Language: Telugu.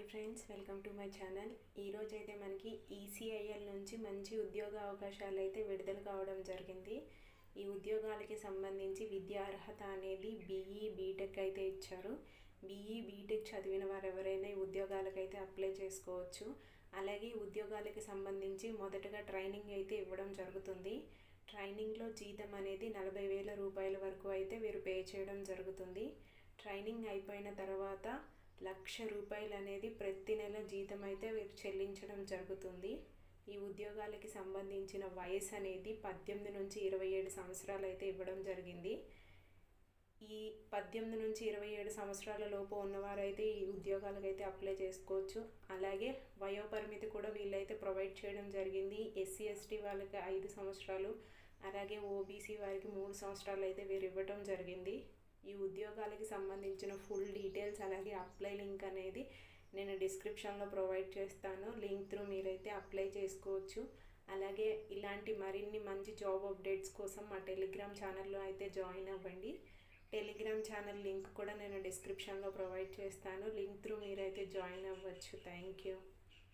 Friends, welcome to my channel. ఈరోజు అయితే మనకి ఈసీఐఎల్ నుంచి మంచి ఉద్యోగ అవకాశాలు అయితే విడుదల కావడం జరిగింది. ఈ ఉద్యోగాలకి సంబంధించి విద్యా అర్హత అనేది బీఈ బీటెక్ అయితే ఇచ్చారు. బీఈ బీటెక్ చదివిన వారు ఎవరైనా ఈ ఉద్యోగాలకైతే అప్లై చేసుకోవచ్చు. అలాగే ఉద్యోగాలకి సంబంధించి మొదటగా ట్రైనింగ్ అయితే ఇవ్వడం జరుగుతుంది. ట్రైనింగ్లో జీతం అనేది 40,000 రూపాయల వరకు అయితే వీరు పే చేయడం జరుగుతుంది. ట్రైనింగ్ అయిపోయిన తర్వాత 1,00,000 రూపాయలు అనేది ప్రతి నెల జీతం అయితే వీరు చెల్లించడం జరుగుతుంది. ఈ ఉద్యోగాలకి సంబంధించిన వయసు అనేది 18 నుంచి 27 సంవత్సరాలు అయితే ఇవ్వడం జరిగింది. ఈ 18 నుంచి 27 సంవత్సరాల లోపు ఉన్నవారైతే ఈ ఉద్యోగాలకైతే అప్లై చేసుకోవచ్చు. అలాగే వయోపరిమితి కూడా వీళ్ళైతే ప్రొవైడ్ చేయడం జరిగింది. ఎస్సీ ఎస్టీ వాళ్ళకి 5 సంవత్సరాలు, అలాగే ఓబీసీ వారికి 3 సంవత్సరాలు అయితే వీరు ఇవ్వడం జరిగింది. ఈ ఉద్యోగాలకి సంబంధించిన ఫుల్ డీటెయిల్స్ అలాగే అప్లై లింక్ అనేది నేను డిస్క్రిప్షన్లో ప్రొవైడ్ చేస్తాను. లింక్ త్రూ మీరైతే అప్లై చేసుకోవచ్చు. అలాగే ఇలాంటి మరిన్ని మంచి జాబ్ అప్డేట్స్ కోసం మా టెలిగ్రామ్ ఛానల్లో అయితే జాయిన్ అవ్వండి. టెలిగ్రామ్ ఛానల్ లింక్ కూడా నేను డిస్క్రిప్షన్లో ప్రొవైడ్ చేస్తాను. లింక్ త్రూ మీరైతే జాయిన్ అవ్వచ్చు. Thank you.